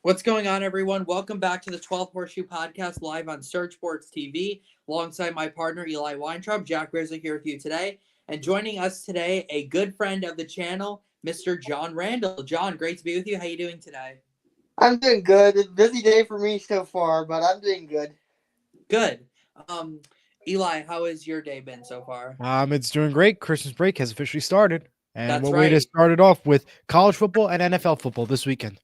What's going on, everyone? Welcome back to the 12th Horseshoe Podcast live on Search Sports TV alongside my partner, Eli Weintraub. Jack Grizzly here with you today. And joining us today, a good friend of the channel, Mr. John Randall. John, great to be with you. How you doing today? I'm doing good. It's a busy day for me so far, but I'm doing good. Good. Um, Eli, how has your day been so far? It's doing great. Christmas break has officially started. And That's what way to right. start it off with college football and NFL football this weekend.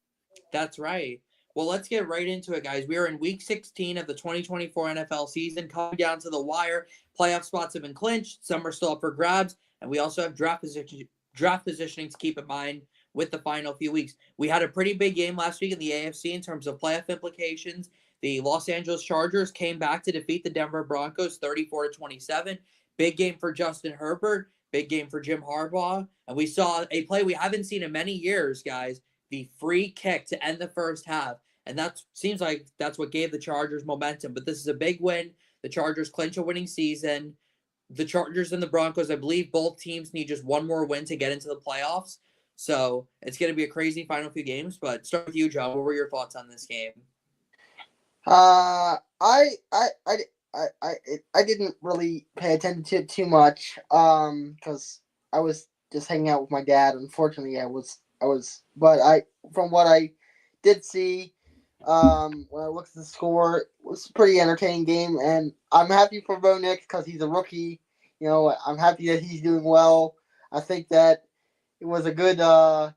That's right. Well, let's get right into it, guys. We are in week 16 of the 2024 NFL season, coming down to the wire. Playoff spots have been clinched. Some are still up for grabs. And we also have draft positioning to keep in mind with the final few weeks. We had a pretty big game last week in the AFC in terms of playoff implications. The Los Angeles Chargers came back to defeat the Denver Broncos 34-27. Big game for Justin Herbert. Big game for Jim Harbaugh. And we saw a play we haven't seen in many years, guys. The free kick to end the first half. And that seems like that's what gave the Chargers momentum. But this is a big win. The Chargers clinch a winning season. The Chargers and the Broncos, I believe both teams need just one more win to get into the playoffs. So it's going to be a crazy final few games. But start with you, John. What were your thoughts on this game? I didn't really pay attention to it too much, because I was just hanging out with my dad. Unfortunately, from what I did see, when I looked at the score, it was a pretty entertaining game, and I'm happy for Bo Nix because he's a rookie. You know, I'm happy that he's doing well. I think that it was a good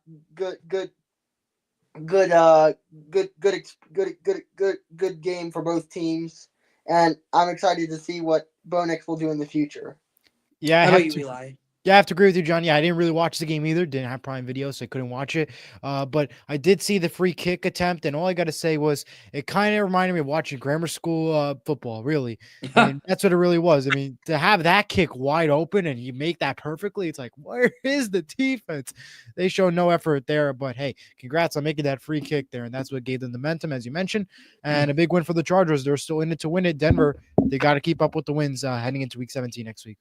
game for both teams, and I'm excited to see what Bo Nix will do in the future. Yeah, How about you, Eli? I have to agree with you, John. Yeah, I didn't really watch the game either. Didn't have Prime Video, so I couldn't watch it. But I did see the free kick attempt, and all I got to say was it kind of reminded me of watching grammar school football, really. I mean, that's what it really was. I mean, to have that kick wide open and you make that perfectly, it's like, where is the defense? They show no effort there, but hey, congrats on making that free kick there, and that's what gave them the momentum, as you mentioned, and a big win for the Chargers. They're still in it to win it. Denver, they got to keep up with the wins heading into Week 17 next week.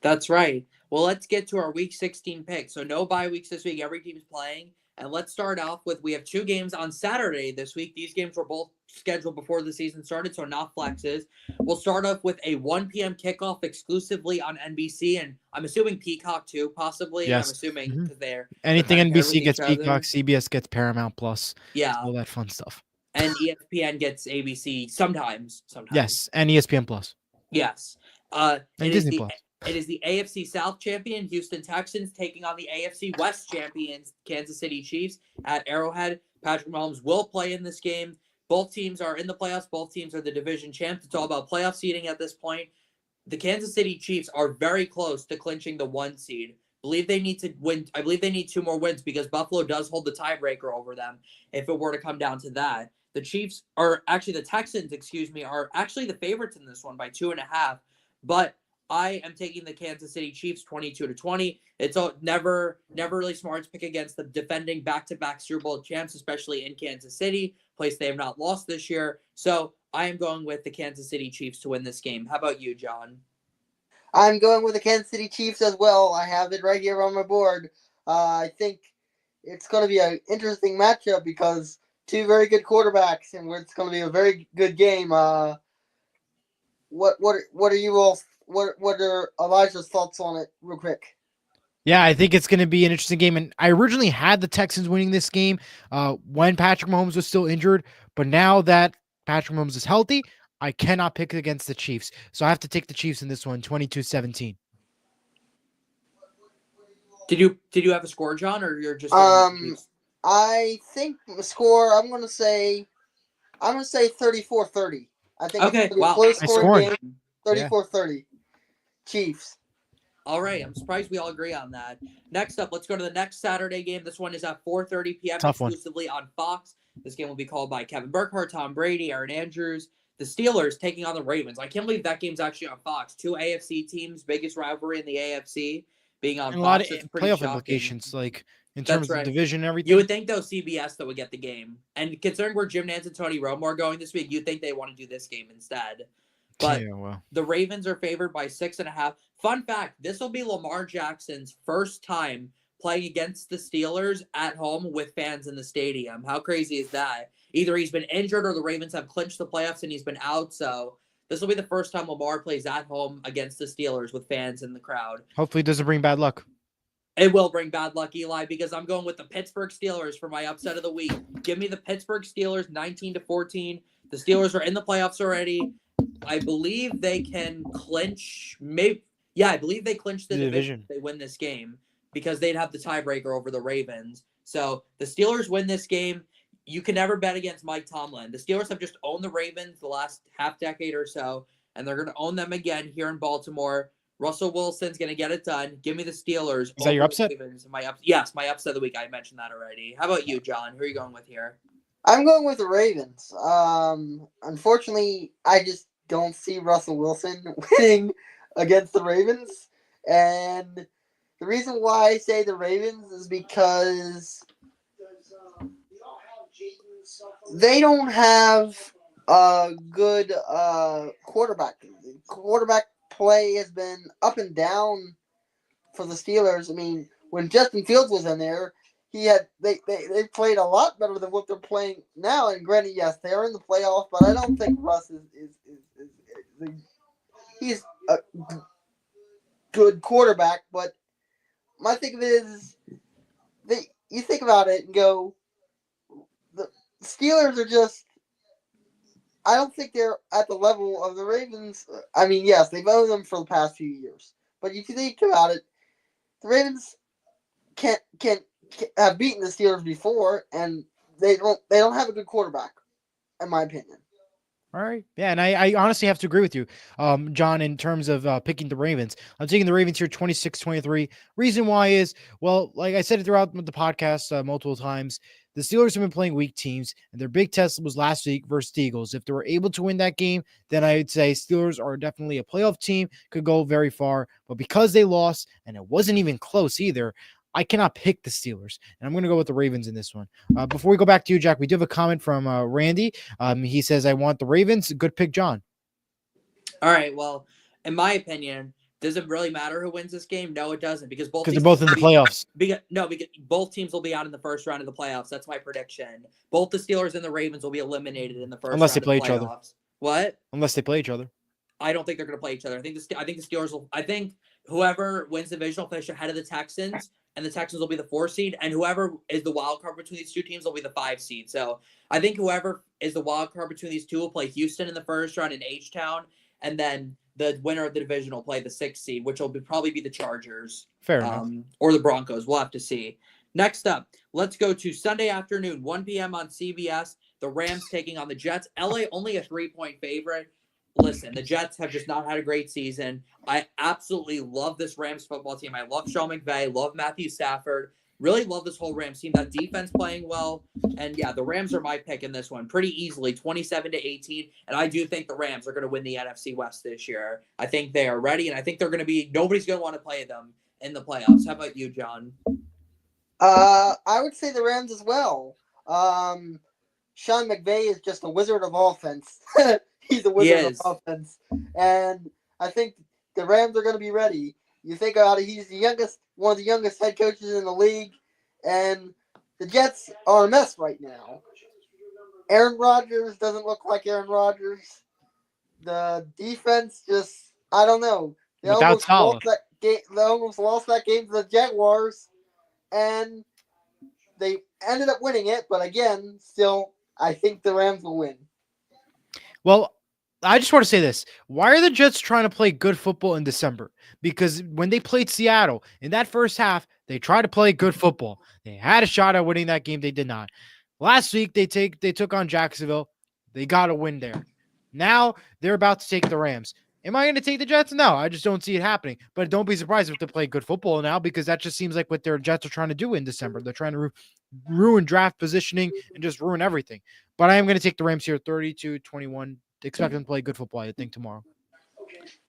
That's right. Well, let's get to our Week 16 picks. So no bye weeks this week. Every team's playing. And let's start off with, we have two games on Saturday this week. These games were both scheduled before the season started, so not flexes. We'll start off with a 1 p.m. kickoff exclusively on NBC, and I'm assuming Peacock too, possibly. Yes. I'm assuming because they're anything kind of paired NBC with gets each other. Peacock, CBS gets Paramount Plus. Yeah. All that fun stuff. And ESPN gets ABC sometimes. Yes, and ESPN Plus. Yes. And Disney Plus. It is the AFC South champion, Houston Texans, taking on the AFC West champions, Kansas City Chiefs, at Arrowhead. Patrick Mahomes will play in this game. Both teams are in the playoffs. Both teams are the division champs. It's all about playoff seeding at this point. The Kansas City Chiefs are very close to clinching the 1 seed. I believe they need to win. I believe they need 2 more wins because Buffalo does hold the tiebreaker over them if it were to come down to that. The Texans, are actually the favorites in this one by 2.5. But I am taking the Kansas City Chiefs 22-20. It's never really smart to pick against the defending back-to-back Super Bowl champs, especially in Kansas City, place they have not lost this year. So I am going with the Kansas City Chiefs to win this game. How about you, John? I'm going with the Kansas City Chiefs as well. I have it right here on my board. I think it's going to be an interesting matchup because two very good quarterbacks, and it's going to be a very good game. What are you all? What are Elijah's thoughts on it, real quick? Yeah, I think it's going to be an interesting game. And I originally had the Texans winning this game when Patrick Mahomes was still injured. But now that Patrick Mahomes is healthy, I cannot pick against the Chiefs. So I have to take the Chiefs in this one, 22-17. Did you have a score, John, or you're just I think the score, I'm going to say 34-30. I think okay, it's going to be a close scoring game. 34-30. Chiefs. All right, I'm surprised we all agree on that. Next up, let's go to the next Saturday game. This one is at 4:30 p.m. exclusively on Fox. This game will be called by Kevin Burkhardt, Tom Brady, Aaron Andrews. The Steelers taking on the Ravens. I can't believe that game's actually on Fox. 2 AFC teams, biggest rivalry in the AFC, being on And Fox. a lot of playoff implications, like in terms of division and everything. You would think, though, CBS that would get the game. And considering where Jim Nantz and Tony Romo are going this week, you'd think they want to do this game instead. But the Ravens are favored by 6.5. Fun fact, this will be Lamar Jackson's first time playing against the Steelers at home with fans in the stadium. How crazy is that? Either he's been injured or the Ravens have clinched the playoffs and he's been out. So this will be the first time Lamar plays at home against the Steelers with fans in the crowd. Hopefully, it doesn't bring bad luck. It will bring bad luck, Eli, because I'm going with the Pittsburgh Steelers for my upset of the week. Give me the Pittsburgh Steelers 19-14. The Steelers are in the playoffs already. I believe they can clinch. I believe they clinch the division if they win this game because they'd have the tiebreaker over the Ravens. So the Steelers win this game. You can never bet against Mike Tomlin. The Steelers have just owned the Ravens the last half decade or so, and they're going to own them again here in Baltimore. Russell Wilson's going to get it done. Give me the Steelers. Is that your upset? Yes, my upset of the week. I mentioned that already. How about you, John? Who are you going with here? I'm going with the Ravens. Unfortunately, I just don't see Russell Wilson winning against the Ravens. And the reason why I say the Ravens is because they don't have a good quarterback. Quarterback play has been up and down for the Steelers. I mean, when Justin Fields was in there, they played a lot better than what they're playing now. And granted, yes, they are in the playoffs, but I don't think Russ he's a good quarterback. But my thing of it is, you think about it and go, the Steelers are just. I don't think they're at the level of the Ravens. I mean, yes, they've owned them for the past few years, but if you think about it, the Ravens can have beaten the Steelers before, and they don't have a good quarterback, in my opinion. All right. Yeah, and I honestly have to agree with you, John, in terms of picking the Ravens. I'm taking the Ravens here 26-23. Reason why is, well, like I said throughout the podcast multiple times, the Steelers have been playing weak teams, and their big test was last week versus the Eagles. If they were able to win that game, then I would say Steelers are definitely a playoff team, could go very far. But because they lost, and it wasn't even close either, I cannot pick the Steelers, and I'm going to go with the Ravens in this one. Before we go back to you, Jack, we do have a comment from Randy. He says, I want the Ravens. Good pick, John. All right. Well, in my opinion, does it really matter who wins this game? No, it doesn't, because they're both in the playoffs. Because both teams will be out in the first round of the playoffs. That's my prediction. Both the Steelers and the Ravens will be eliminated in the first unless round they play of the each other. playoffs. What? Unless they play each other. I don't think they're going to play each other. I think the Steelers will. I think whoever wins the division will finish ahead of the Texans, and the Texans will be the 4 seed, and whoever is the wild card between these two teams will be the 5 seed. So I think whoever is the wild card between these two will play Houston in the first round in H-Town, and then the winner of the division will play the 6th seed, which will probably be the Chargers. Fair enough. Or the Broncos. We'll have to see. Next up, let's go to Sunday afternoon, 1 p.m. on CBS. The Rams taking on the Jets. LA only a 3-point favorite. Listen, the Jets have just not had a great season. I absolutely love this Rams football team. I love Sean McVay, love Matthew Stafford. Really love this whole Rams team. That defense playing well. And yeah, the Rams are my pick in this one pretty easily, 27-18. And I do think the Rams are going to win the NFC West this year. I think they are ready, and I think they're going to be – nobody's going to want to play them in the playoffs. How about you, John? I would say the Rams as well. Sean McVay is just a wizard of offense. He's a wizard of offense. And I think the Rams are going to be ready. You think about it, he's one of the youngest head coaches in the league, and the Jets are a mess right now. Aaron Rodgers doesn't look like Aaron Rodgers. The defense just, I don't know. They almost lost that game to the Jaguars, and they ended up winning it, but again, still, I think the Rams will win. Well, I just want to say this. Why are the Jets trying to play good football in December? Because when they played Seattle, in that first half, they tried to play good football. They had a shot at winning that game. They did not. Last week, they took on Jacksonville. They got a win there. Now, they're about to take the Rams. Am I going to take the Jets? No, I just don't see it happening. But don't be surprised if they play good football now, because that just seems like what their Jets are trying to do in December. They're trying to ruin draft positioning and just ruin everything. But I am going to take the Rams here, 32-21. Expect them to play good football, I think, tomorrow.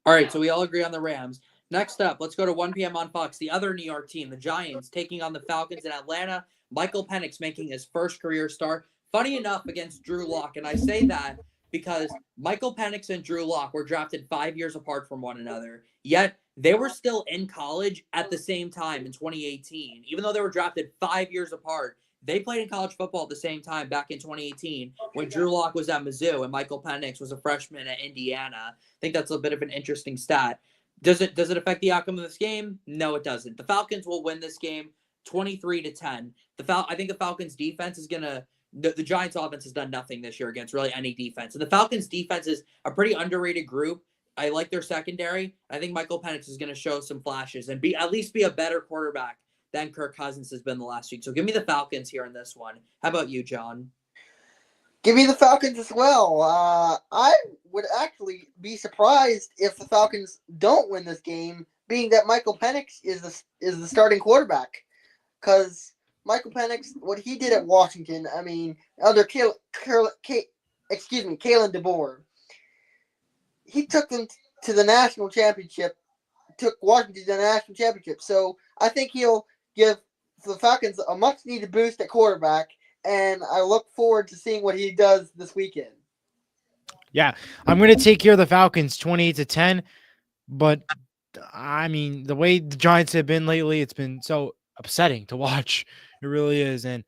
All right, so we all agree on the Rams. Next up, let's go to 1 p.m. on Fox. The other New York team, the Giants, taking on the Falcons in Atlanta. Michael Penix making his first career start. Funny enough, against Drew Lock, and I say that because Michael Penix and Drew Lock were drafted 5 years apart from one another. Yet they were still in college at the same time in 2018. Even though they were drafted 5 years apart, they played in college football at the same time back in 2018 when Drew Lock was at Mizzou and Michael Penix was a freshman at Indiana. I think that's a bit of an interesting stat. Does it affect the outcome of this game? No, it doesn't. The Falcons will win this game 23-10. I think the Falcons defense is gonna. The Giants offense has done nothing this year against really any defense, and the Falcons defense is a pretty underrated group. I like their secondary. I think Michael Penix is going to show some flashes and at least be a better quarterback than Kirk Cousins has been the last week. So give me the Falcons here in this one. How about you, John? Give me the Falcons as well. I would actually be surprised if the Falcons don't win this game, being that Michael Penix is the starting quarterback. Because Michael Penix, what he did at Washington, I mean, under Kalen DeBoer, he took them to the national championship, took Washington to the national championship. So I think he'll give the Falcons a much-needed boost at quarterback, and I look forward to seeing what he does this weekend. Yeah, I'm going to take care of the Falcons 28-10, but I mean, the way the Giants have been lately, it's been so upsetting to watch. It really is, and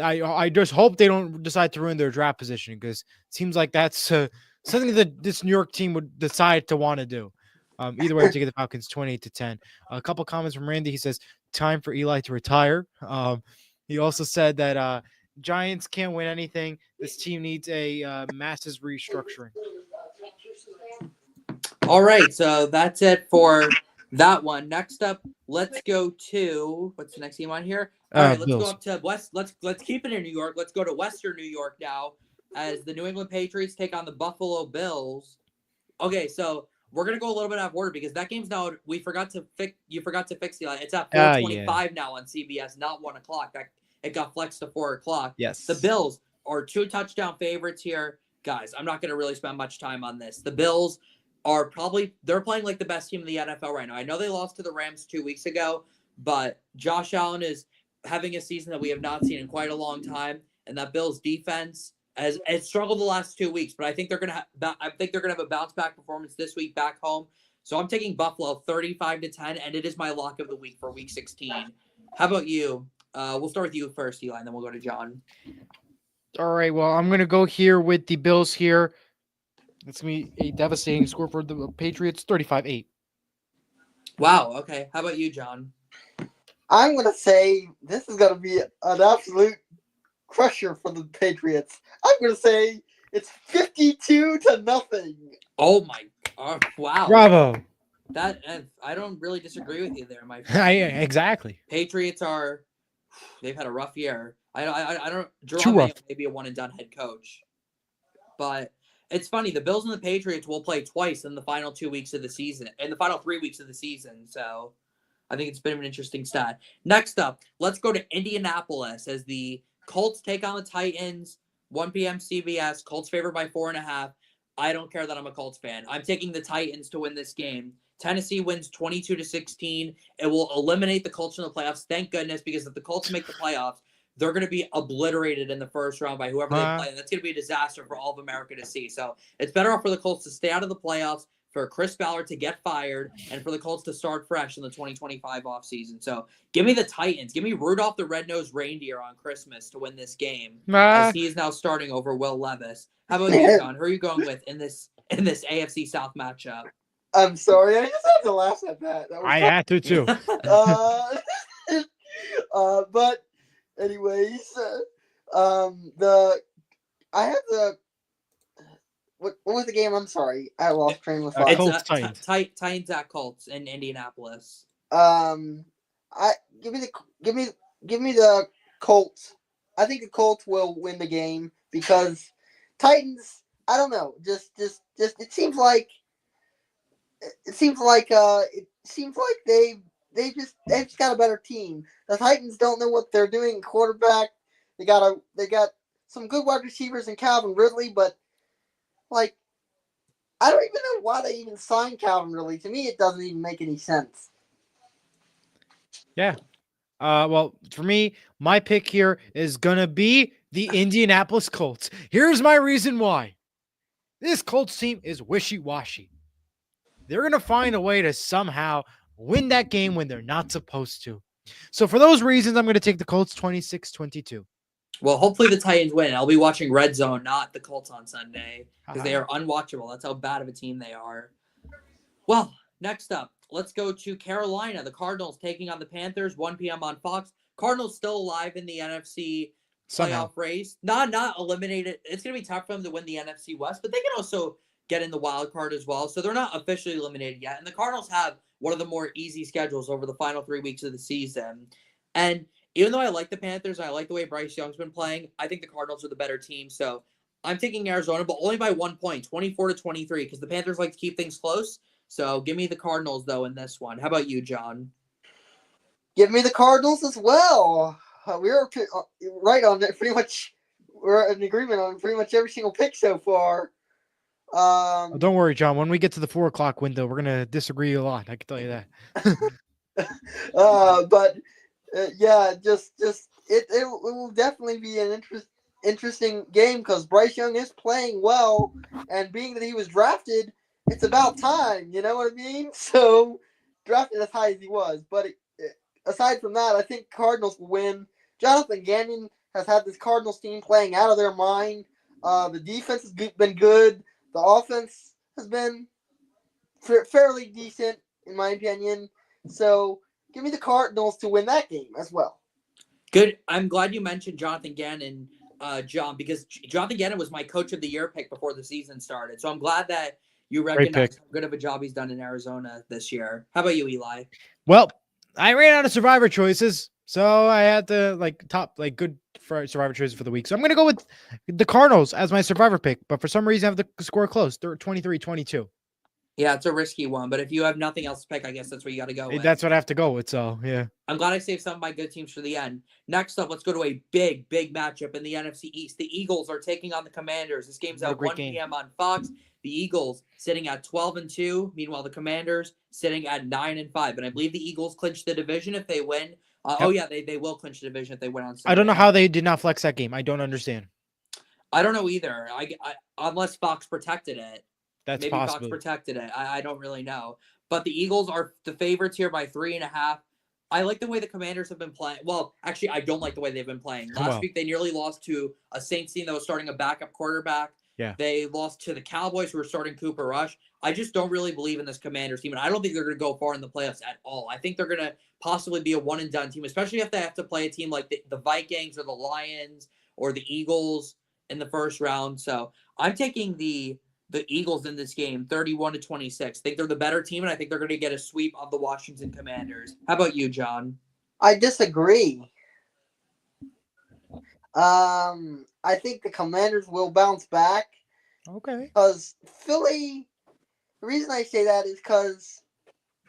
I just hope they don't decide to ruin their draft position, because it seems like that's something that this New York team would decide to want to do. Either way, I'm taking the Falcons 28-10. A couple comments from Randy. He says, time for Eli to retire. He also said that Giants can't win anything. This team needs a massive restructuring. All right, so that's it for that one. Next up, let's go to what's the next team on here? All right, let's Bills. go up to West. Let's keep it in New York. Let's go to Western New York now, as the New England Patriots take on the Buffalo Bills. Okay, so we're gonna go a little bit out of order because that game's now. You forgot to fix Eli. It's at 4:25 now on CBS, not 1:00. It got flexed to 4:00. Yes. The Bills are 2 touchdown favorites here, guys. I'm not gonna really spend much time on this. The Bills are they're playing like the best team in the NFL right now. I know they lost to the Rams 2 weeks ago, but Josh Allen is having a season that we have not seen in quite a long time, and that Bills defense has struggled the last 2 weeks. But I think they're gonna have a bounce back performance this week back home. So I'm taking Buffalo 35-10, and it is my lock of the week for Week 16. How about you? We'll start with you first, Eli, and then we'll go to John. All right. Well, I'm gonna go here with the Bills here. It's going to be a devastating score for the Patriots, 35-8. Wow. Okay. How about you, John? I'm going to say this is going to be an absolute crusher for the Patriots. I'm going to say it's 52-0. Oh, my. Wow. Bravo. That I don't really disagree with you there, my friend. Exactly. Patriots they've had a rough year. I don't. Too Jerome rough. Mayo may be a one-and-done head coach. But it's funny, the Bills and the Patriots will play twice in the final 2 weeks of the season, in the final 3 weeks of the season. So I think it's been an interesting stat. Next up, let's go to Indianapolis as the Colts take on the Titans. 1 p.m. CBS. Colts favored by 4.5. I don't care that I'm a Colts fan. I'm taking the Titans to win this game. Tennessee wins 22-16. It will eliminate the Colts from the playoffs. Thank goodness, because if the Colts make the playoffs, they're going to be obliterated in the first round by whoever they play. And that's going to be a disaster for all of America to see. So it's better off for the Colts to stay out of the playoffs, for Chris Ballard to get fired, and for the Colts to start fresh in the 2025 offseason. So give me the Titans. Give me Rudolph the Red-Nosed Reindeer on Christmas to win this game, as he is now starting over Will Levis. How about you, John? Who are you going with in this AFC South matchup? I'm sorry, I just had to laugh at that. I had to too. But anyways, what was the game? I'm sorry, I lost train of thought. Colts, Titans. Titans at Colts in Indianapolis. Give me the Colts. I think the Colts will win the game because Titans. I don't know. Just it seems like they've just got a better team. The Titans don't know what they're doing. Quarterback, they got some good wide receivers in Calvin Ridley, but like I don't even know why they even signed Calvin Ridley. To me, it doesn't even make any sense. Yeah. Well, for me, my pick here is gonna be the Indianapolis Colts. Here's my reason why. This Colts team is wishy-washy. They're going to find a way to somehow win that game when they're not supposed to. So for those reasons, I'm going to take the Colts 26-22. Well, hopefully the Titans win. I'll be watching Red Zone, not the Colts on Sunday, because they Haha. are unwatchable. That's how bad of a team they are. Well, next up, let's go to Carolina. The Cardinals taking on the Panthers, 1 p.m. on Fox. Cardinals still alive in the NFC Somehow. playoff race. Not eliminated. It's going to be tough for them to win the NFC West, but they can also get in the wild card as well. So they're not officially eliminated yet. And the Cardinals have one of the more easy schedules over the final 3 weeks of the season. And even though I like the Panthers and I like the way Bryce Young's been playing, I think the Cardinals are the better team. So I'm taking Arizona, but only by 1 point, 24-23, because the Panthers like to keep things close. So give me the Cardinals, though, in this one. How about you, John? Give me the Cardinals as well. We were right on it. Pretty much, we're in agreement on pretty much every single pick so far. Oh, don't worry, John. When we get to the 4 o'clock window, we're going to disagree a lot. I can tell you that. But yeah, just it will definitely be an interesting game because Bryce Young is playing well, and being that he was drafted, it's about time. You know what I mean? So drafted as high as he was, but aside from that, I think Cardinals will win. Jonathan Gannon has had this Cardinals team playing out of their mind. The defense has been good. The offense has been fairly decent, in my opinion. So give me the Cardinals to win that game as well. Good. I'm glad you mentioned Jonathan Gannon, John, because Jonathan Gannon was my coach of the year pick before the season started. So I'm glad that you recognize how good of a job he's done in Arizona this year. How about you, Eli? Well, I ran out of survivor choices, so I had to good for survivor choices for the week. So I'm going to go with the Cardinals as my survivor pick, but for some reason I have the score close, 23-22. Yeah, it's a risky one, but if you have nothing else to pick, I guess that's what you got to go with. That's what I have to go with, so yeah. I'm glad I saved some of my good teams for the end. Next up, let's go to a big matchup in the NFC East. The Eagles are taking on the Commanders. This game's at 1 p.m. on Fox. The Eagles sitting at 12-2. Meanwhile, the Commanders sitting at 9-5. And I believe the Eagles clinch the division if they win. Yep. Oh, yeah, they will clinch the division if they win on Sunday. I don't know how they did not flex that game. I don't understand. I don't know either. I unless Fox protected it. That's maybe possible. Fox protected it. I don't really know. But the Eagles are the favorites here by 3.5. I like the way the Commanders have been playing. Well, actually, I don't like the way they've been playing. Last week, they nearly lost to a Saints team that was starting a backup quarterback. Yeah. They lost to the Cowboys, who were starting Cooper Rush. I just don't really believe in this Commanders team, and I don't think they're going to go far in the playoffs at all. I think they're going to possibly be a one-and-done team, especially if they have to play a team like the Vikings or the Lions or the Eagles in the first round. So I'm taking the Eagles in this game, 31-26. I think they're the better team, and I think they're going to get a sweep of the Washington Commanders. How about you, John? I disagree. I think the Commanders will bounce back. Okay. Because Philly, the reason I say that is because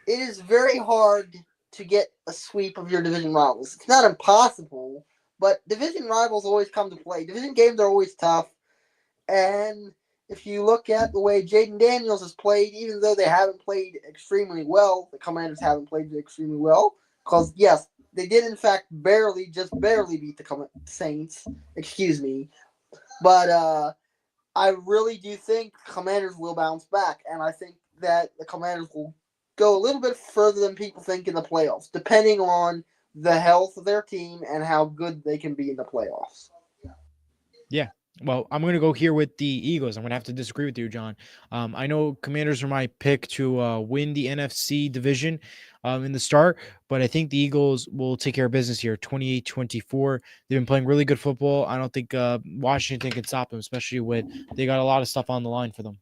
it is very hard to get a sweep of your division rivals. It's not impossible, but division rivals always come to play. Division games are always tough, and if you look at the way Jaden Daniels has played, even though they haven't played extremely well, the Commanders haven't played extremely well. Because, yes, they did, in fact, just barely beat the Saints. Excuse me. But I really do think Commanders will bounce back. And I think that the Commanders will go a little bit further than people think in the playoffs, depending on the health of their team and how good they can be in the playoffs. Yeah. Well, I'm going to go here with the Eagles. I'm going to have to disagree with you, John. I know Commanders are my pick to win the NFC division in the start, but I think the Eagles will take care of business here, 28-24. They've been playing really good football. I don't think Washington can stop them, especially with they got a lot of stuff on the line for them.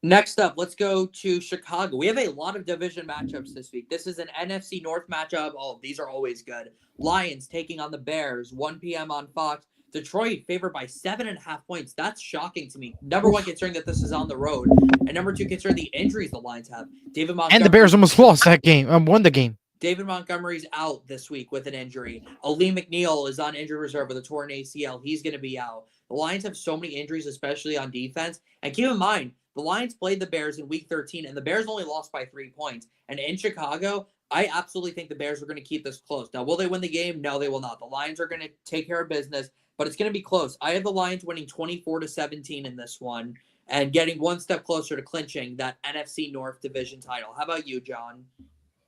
Next up, let's go to Chicago. We have a lot of division matchups this week. This is an NFC North matchup. Oh, these are always good. Lions taking on the Bears, 1 p.m. on Fox. Detroit favored by 7.5 points. That's shocking to me. Number one, considering that this is on the road. And number two, considering the injuries the Lions have. David Montgomery. And the Bears almost lost that game. Won the game. David Montgomery's out this week with an injury. Ali McNeil is on injured reserve with a torn ACL. He's going to be out. The Lions have so many injuries, especially on defense. And keep in mind, the Lions played the Bears in Week 13, and the Bears only lost by 3 points. And in Chicago, I absolutely think the Bears are going to keep this close. Now, will they win the game? No, they will not. The Lions are going to take care of business. but it's going to be close. I have the Lions winning 24-17 in this one and getting one step closer to clinching that NFC North division title. How about you, John?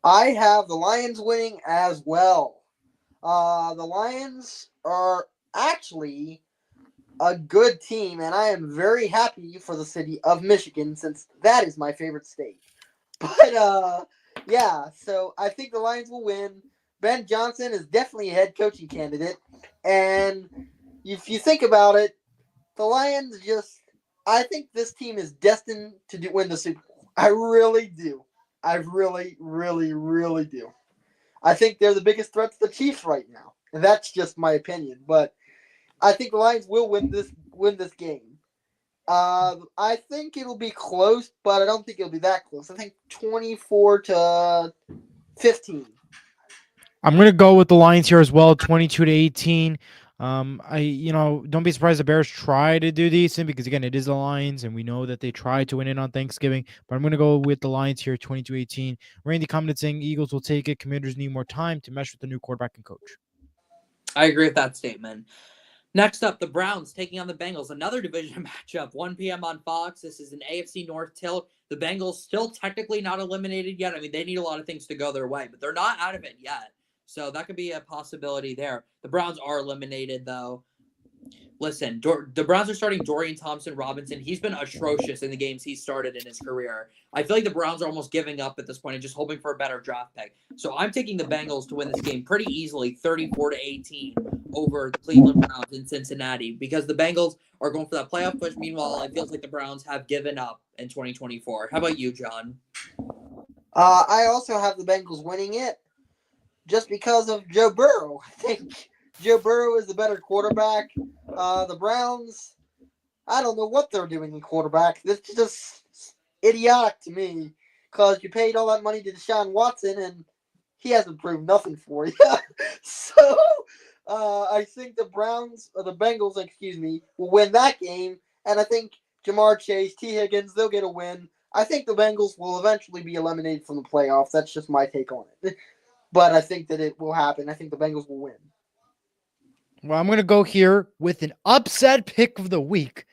I have the Lions winning as well. The Lions are actually a good team, and I am very happy for the city of Michigan since that is my favorite state. But yeah, so I think the Lions will win. Ben Johnson is definitely a head coaching candidate, and if you think about it, the Lions I think this team is destined to win the Super Bowl. I really do. I really, really, really do. I think they're the biggest threat to the Chiefs right now. And that's just my opinion, but I think the Lions will win this game. I think it'll be close, but I don't think it'll be that close. I think 24-15. I'm gonna go with the Lions here as well, 22-18. Don't be surprised the Bears try to do decent because again, it is the Lions, and we know that they tried to win it on Thanksgiving. But I'm gonna go with the Lions here, 22-18. Randy commented saying Eagles will take it. Commanders need more time to mesh with the new quarterback and coach. I agree with that statement. Next up, the Browns taking on the Bengals. Another division matchup, 1 p.m. on Fox. This is an AFC North tilt. The Bengals still technically not eliminated yet. I mean, they need a lot of things to go their way, but they're not out of it yet. So that could be a possibility there. The Browns are eliminated, though. Listen, the Browns are starting Dorian Thompson-Robinson. He's been atrocious in the games he's started in his career. I feel like the Browns are almost giving up at this point and just hoping for a better draft pick. So I'm taking the Bengals to win this game pretty easily, 34-18 over the Cleveland Browns in Cincinnati, because the Bengals are going for that playoff push. Meanwhile, it feels like the Browns have given up in 2024. How about you, John? I also have the Bengals winning it just because of Joe Burrow. I think Joe Burrow is the better quarterback. The Browns, I don't know what they're doing in quarterback. This is just idiotic to me because you paid all that money to Deshaun Watson and he hasn't proved nothing for you. So I think the Bengals, will win that game. And I think Jamar Chase, T. Higgins, they'll get a win. I think the Bengals will eventually be eliminated from the playoffs. That's just my take on it. But I think that it will happen. I think the Bengals will win. Well, I'm going to go here with an upset pick of the week.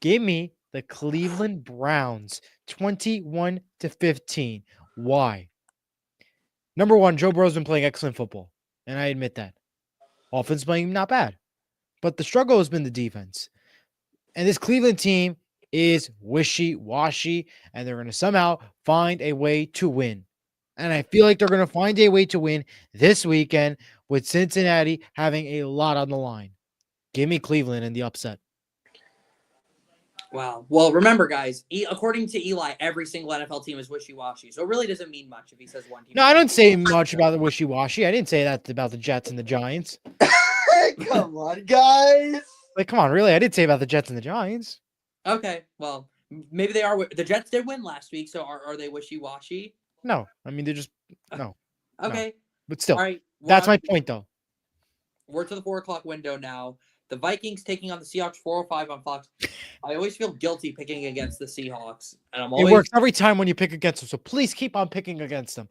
Give me the Cleveland Browns, 21-15. Why? Number one, Joe Burrow's been playing excellent football, and I admit that. Offense playing not bad, but the struggle has been the defense. And this Cleveland team is wishy-washy, and they're going to somehow find a way to win. And I feel like they're going to find a way to win this weekend with Cincinnati having a lot on the line. Give me Cleveland in the upset. Wow. Well, remember, guys, according to Eli, every single NFL team is wishy-washy. So it really doesn't mean much if he says one team. No, I don't say much about the wishy-washy. I didn't say that about the Jets and the Giants. Come on, guys. Like, come on, really? I did say about the Jets and the Giants. Okay, well, maybe they are. The Jets did win last week, so are they wishy-washy? No, I mean, they're just, no. Okay. No. But still, all right. That's my point, though. We're to the 4 o'clock window now. The Vikings taking on the Seahawks, 4:05 on Fox. I always feel guilty picking against the Seahawks, and I'm always. It works every time when you pick against them, so please keep on picking against them.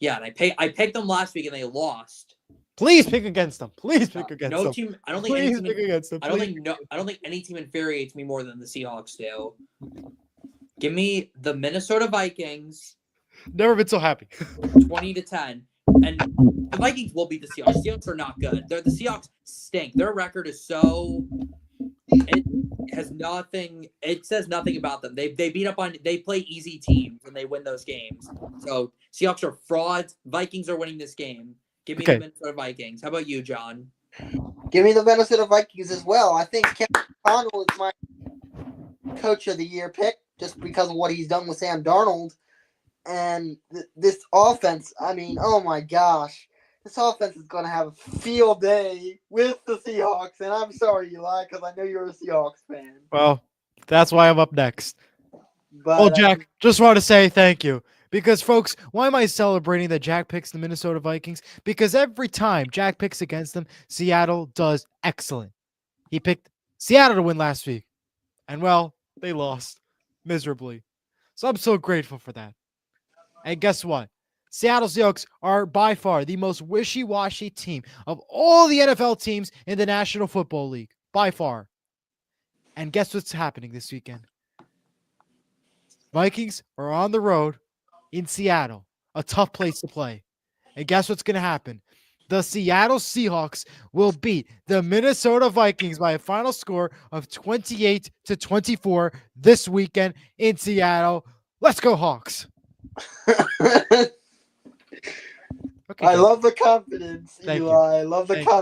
Yeah, and I picked them last week and they lost. Please pick against them. Please pick against them. No team. I don't think please any team. Pick against them. I don't think any team infuriates me more than the Seahawks do. Give me the Minnesota Vikings. Never been so happy. 20-10. And the Vikings will beat the Seahawks. Seahawks are not good. The Seahawks stink. Their record is it has nothing. It says nothing about them. They beat up on. They play easy teams and they win those games. So Seahawks are frauds. Vikings are winning this game. Give me the Minnesota Vikings. How about you, John? Give me the Minnesota Vikings as well. I think Kevin O'Connell is my coach of the year pick just because of what he's done with Sam Darnold. And this offense, I mean, oh my gosh. This offense is going to have a field day with the Seahawks. And I'm sorry, Eli, because I know you're a Seahawks fan. Well, that's why I'm up next. But, well, Jack, just want to say thank you. Because, folks, why am I celebrating that Jack picks the Minnesota Vikings? Because every time Jack picks against them, Seattle does excellent. He picked Seattle to win last week. And, well, they lost miserably. So I'm so grateful for that. And guess what? Seattle Seahawks are by far the most wishy-washy team of all the NFL teams in the National Football League. By far. And guess what's happening this weekend? Vikings are on the road in Seattle, a tough place to play. And guess what's going to happen? The Seattle Seahawks will beat the Minnesota Vikings by a final score of 28-24 this weekend in Seattle. Let's go, Hawks. Okay, I John. love the confidence, Thank you. Eli. I love the Thank you.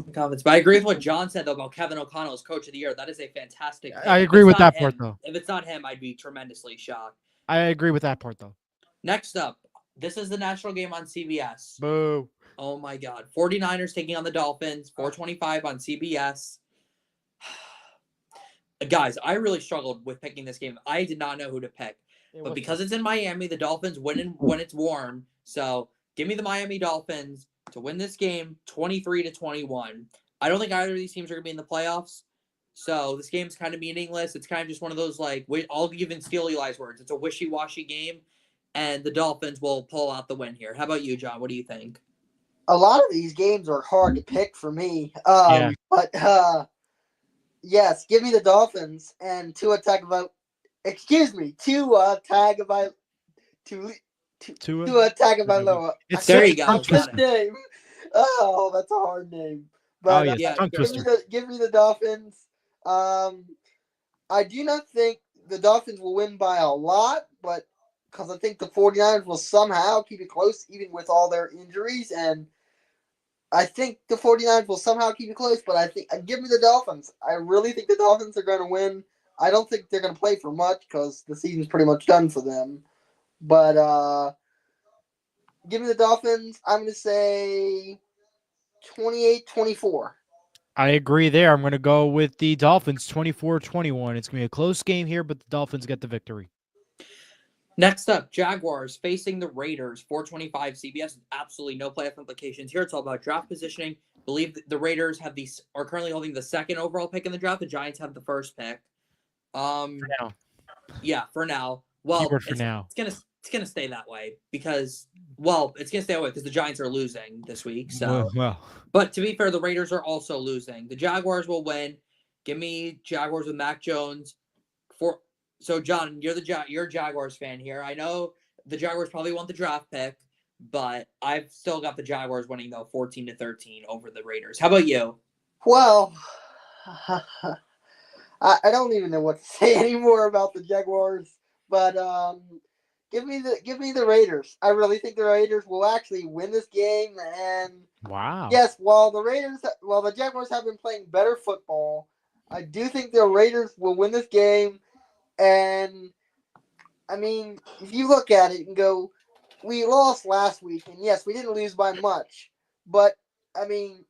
confidence. But I agree with what John said though about Kevin O'Connell as coach of the year. That is a fantastic pick. I If agree it's with not that part, him- though. If it's not him, I'd be tremendously shocked. I agree with that part, though. Next up, this is the national game on CBS. Boo. Oh my God. 49ers taking on the Dolphins, 425 on CBS. Guys, I really struggled with picking this game. I did not know who to pick. But because it's in Miami, the Dolphins win when it's warm. So give me the Miami Dolphins to win this game 23-21. I don't think either of these teams are going to be in the playoffs. So this game's kind of meaningless. It's kind of just one of those, like, I'll even steal Eli's words. It's a wishy-washy game, and the Dolphins will pull out the win here. How about you, John? What do you think? A lot of these games are hard to pick for me. Yeah. But yes, give me the Dolphins and Tua Tagovailoa. It's There such you a go. tongue His twister. name. Oh, that's a hard name. But Oh, yes, tongue twister. give me the Dolphins. I do not think the Dolphins will win by a lot, but because I think the 49ers will somehow keep it close, even with all their injuries. And I think the 49ers will somehow keep it close, but give me the Dolphins. I really think the Dolphins are going to win. I don't think they're going to play for much because the season's pretty much done for them. But give me the Dolphins. I'm going to say 28-24. I agree there. I'm going to go with the Dolphins 24-21. It's going to be a close game here, but the Dolphins get the victory. Next up, Jaguars facing the Raiders, 425 CBS. Absolutely no playoff implications here. It's all about draft positioning. I believe the Raiders are currently holding the second overall pick in the draft. The Giants have the first pick. For now. Yeah, for now. Well, Keyword for now. It's gonna stay that way because it's gonna stay that way because the Giants are losing this week. So, but to be fair, the Raiders are also losing. The Jaguars will win. Give me Jaguars with Mac Jones. So, John, you're a Jaguars fan here. I know the Jaguars probably want the draft pick, but I've still got the Jaguars winning though, 14-13 over the Raiders. How about you? Well, I don't even know what to say anymore about the Jaguars, but give me the Raiders. I really think the Raiders will actually win this game. And wow. yes, while the Jaguars have been playing better football, I do think the Raiders will win this game. And I mean, if you look at it and go, we lost last week, and yes, we didn't lose by much, but I mean,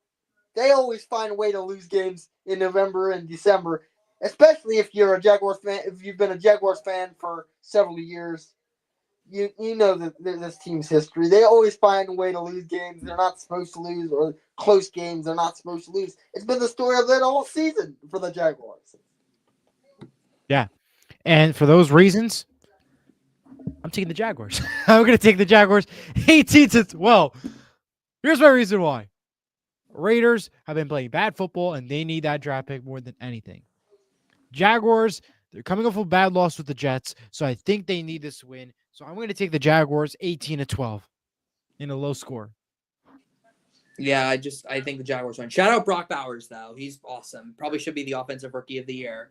they always find a way to lose games in November and December, especially if you're a Jaguars fan. If you've been a Jaguars fan for several years, you know this team's history. They always find a way to lose games they're not supposed to lose, or close games they're not supposed to lose. It's been the story of that all season for the Jaguars. Yeah. And for those reasons, I'm taking the Jaguars. I'm going to take the Jaguars 18-12. Here's my reason why. Raiders have been playing bad football, and they need that draft pick more than anything. Jaguars, they're coming off a bad loss with the Jets, so I think they need this win. So I'm going to take the Jaguars 18-12 in a low score. Yeah, I think the Jaguars win. Shout out Brock Bowers, though. He's awesome. Probably should be the offensive rookie of the year.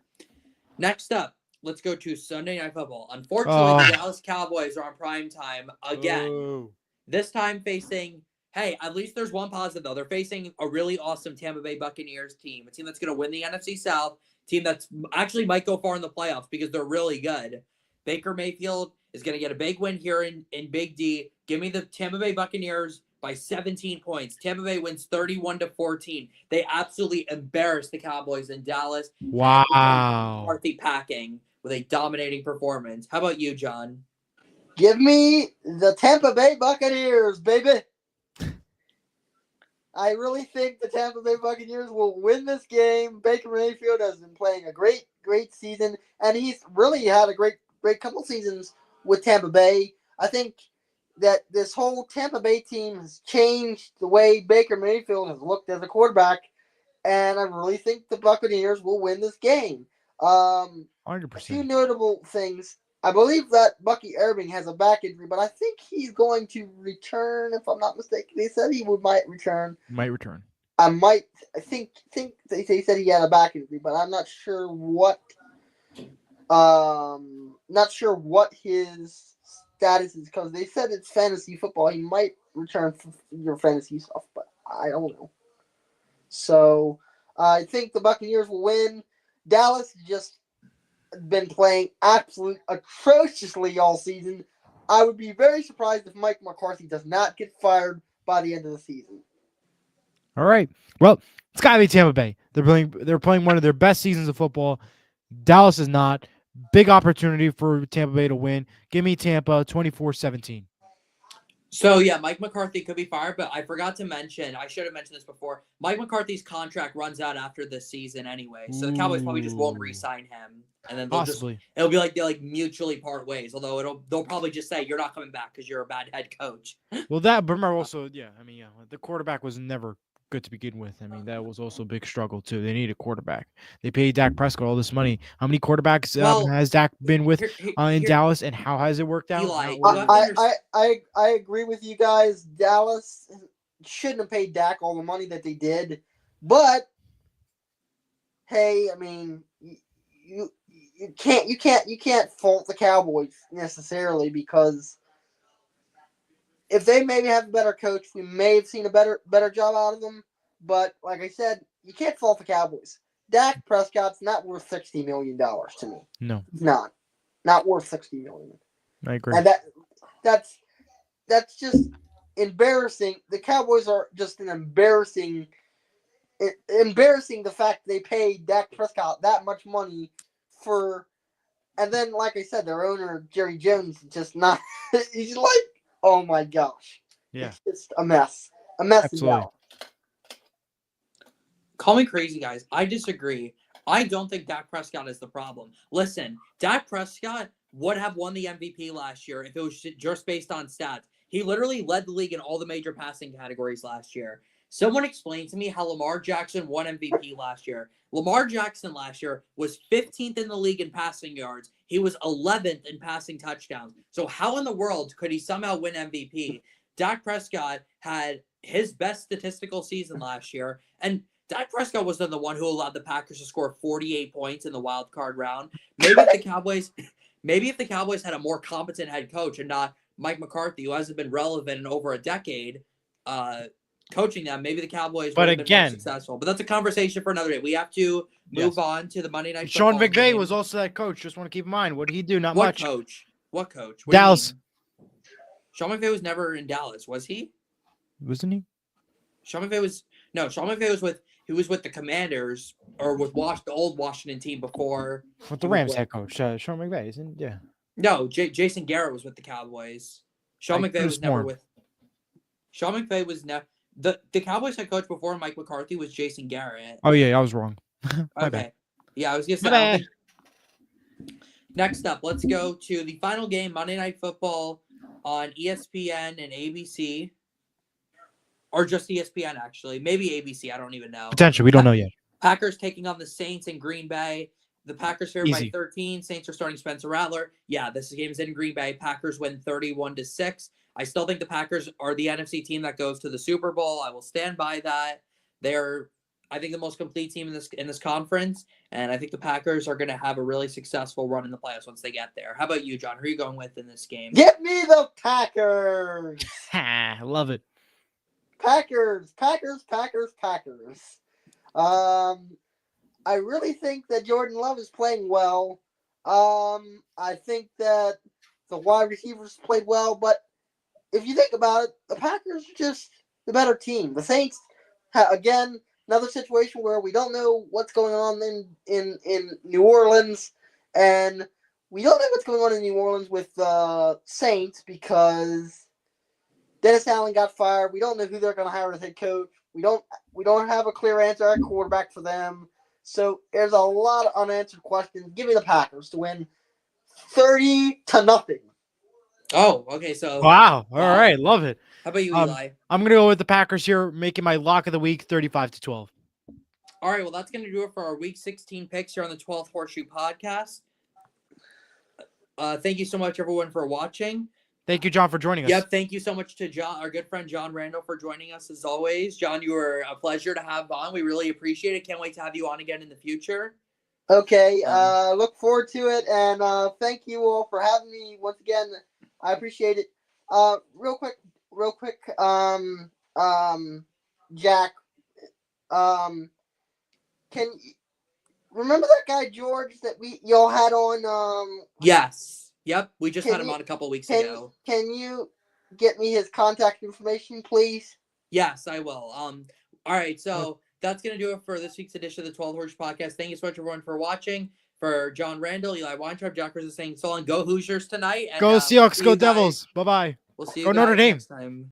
Next up, let's go to Sunday Night Football. Unfortunately, the Dallas Cowboys are on prime time again. This time facing, at least there's one positive, though. They're facing a really awesome Tampa Bay Buccaneers team, a team that's going to win the NFC South, team that's actually might go far in the playoffs because they're really good. Baker Mayfield is going to get a big win here in Big D. Give me the Tampa Bay Buccaneers by 17 points. Tampa Bay wins 31-14. They absolutely embarrassed the Cowboys in Dallas. Wow. McCarthy packing with a dominating performance. How about you, John? Give me the Tampa Bay Buccaneers, baby. I really think the Tampa Bay Buccaneers will win this game. Baker Mayfield has been playing a great season, and he's really had a great couple seasons with Tampa Bay. I think that this whole Tampa Bay team has changed the way Baker Mayfield has looked as a quarterback, and I really think the Buccaneers will win this game. A few 100%. notable things. I believe that Bucky Irving has a back injury, but I think he's going to return. If I'm not mistaken, they said he might return. Might return. I think they said he had a back injury, but I'm not sure what. Not sure what his status is because they said it's fantasy football. He might return for your fantasy stuff, but I don't know. So I think the Buccaneers will win. Dallas just been playing absolutely atrociously all season. I would be very surprised if Mike McCarthy does not get fired by the end of the season. All right. Well, it's got to be Tampa Bay. They're playing one of their best seasons of football. Dallas is not. Big opportunity for Tampa Bay to win. Give me Tampa 24-17. So, yeah, Mike McCarthy could be fired, but I forgot to mention, I should have mentioned this before, Mike McCarthy's contract runs out after this season anyway, so the Cowboys probably just won't re-sign him, and then it'll be like they mutually part ways, although they'll probably just say, you're not coming back because you're a bad head coach. Well, but remember also, the quarterback was never good to begin with. I mean, that was also a big struggle too. They need a quarterback. They paid Dak Prescott all this money. How many quarterbacks has Dak been with in Dallas, and how has it worked out? Eli, I agree with you guys. Dallas shouldn't have paid Dak all the money that they did, but hey, I mean, you can't fault the Cowboys necessarily because if they maybe have a better coach, we may have seen a better job out of them. But like I said, you can't fault the Cowboys. Dak Prescott's not worth $60 million to me. No, he's not worth $60 million. I agree. And that's just embarrassing. The Cowboys are just embarrassing the fact they paid Dak Prescott that much money for, and then like I said, their owner Jerry Jones is just not. He's like, oh my gosh. Yeah. It's just a mess. A mess. Absolutely. Call me crazy, guys. I disagree. I don't think Dak Prescott is the problem. Listen, Dak Prescott would have won the MVP last year if it was just based on stats. He literally led the league in all the major passing categories last year. Someone explain to me how Lamar Jackson won MVP last year. Lamar Jackson last year was 15th in the league in passing yards. He was 11th in passing touchdowns. So how in the world could he somehow win MVP? Dak Prescott had his best statistical season last year, and Dak Prescott was then the one who allowed the Packers to score 48 points in the wild card round. Maybe if the Cowboys had a more competent head coach and not Mike McCarthy, who hasn't been relevant in over a decade, coaching them, maybe the Cowboys would have been more successful. But that's a conversation for another day. We have to move on to the Monday Night Football Sean McVay game. was also that coach. Just want to keep in mind. What did he do? Not what much. Coach? What coach? What Dallas. Sean McVay was never in Dallas, was he? Wasn't he? Sean McVay was with the Commanders or with the old Washington team before. With the Rams head coach, Sean McVay, isn't? Yeah. No, Jason Garrett was with the Cowboys. Sean McVay was never with. Sean McVay was never. The Cowboys head coach before Mike McCarthy was Jason Garrett. Oh yeah, I was wrong. Okay. Bad. Yeah, I was gonna say. Next up, let's go to the final game, Monday Night Football on ESPN and ABC. Or just ESPN, actually. Maybe ABC. I don't even know. Potentially. We don't know yet. Packers taking on the Saints in Green Bay. The Packers favored by Easy. 13. Saints are starting Spencer Rattler. Yeah, this game is in Green Bay. Packers win 31-6. I still think the Packers are the NFC team that goes to the Super Bowl. I will stand by that. They're, I think, the most complete team in this conference, and I think the Packers are going to have a really successful run in the playoffs once they get there. How about you, John? Who are you going with in this game? Get me the Packers. I love it. Packers. I really think that Jordan Love is playing well. I think that the wide receivers played well, but if you think about it, the Packers are just the better team. The Saints, again, another situation where we don't know what's going on in New Orleans, and we don't know what's going on in New Orleans with the Saints because Dennis Allen got fired. We don't know who they're going to hire as head coach. We don't have a clear answer at quarterback for them. So there's a lot of unanswered questions. Give me the Packers to win 30-0. Oh, okay. So, Wow. All wow. right. Love it. How about you, Eli? I'm going to go with the Packers here, making my lock of the week 35-12. All right. Well, that's going to do it for our Week 16 picks here on the 12th Horseshoe Podcast. Thank you so much, everyone, for watching. Thank you, John, for joining us. Yep. Thank you so much to John, our good friend John Randall, for joining us as always. John, you were a pleasure to have on. We really appreciate it. Can't wait to have you on again in the future. Okay, look forward to it, and thank you all for having me once again. I appreciate it. Real quick, Jack, can remember that guy George that y'all had on? Yes. Yep. We just Can had him you- on a couple weeks ago. Can you get me his contact information, please? Yes, I will. All right. So that's going to do it for this week's edition of the 12 Horse Podcast. Thank you so much, everyone, for watching. For John Randall, Eli Weintraub, Jack is saying so long. Go Hoosiers tonight. And, Go we'll Seahawks, see go you guys- Devils. Bye-bye. We'll see you Go guys Notre Dame. next time.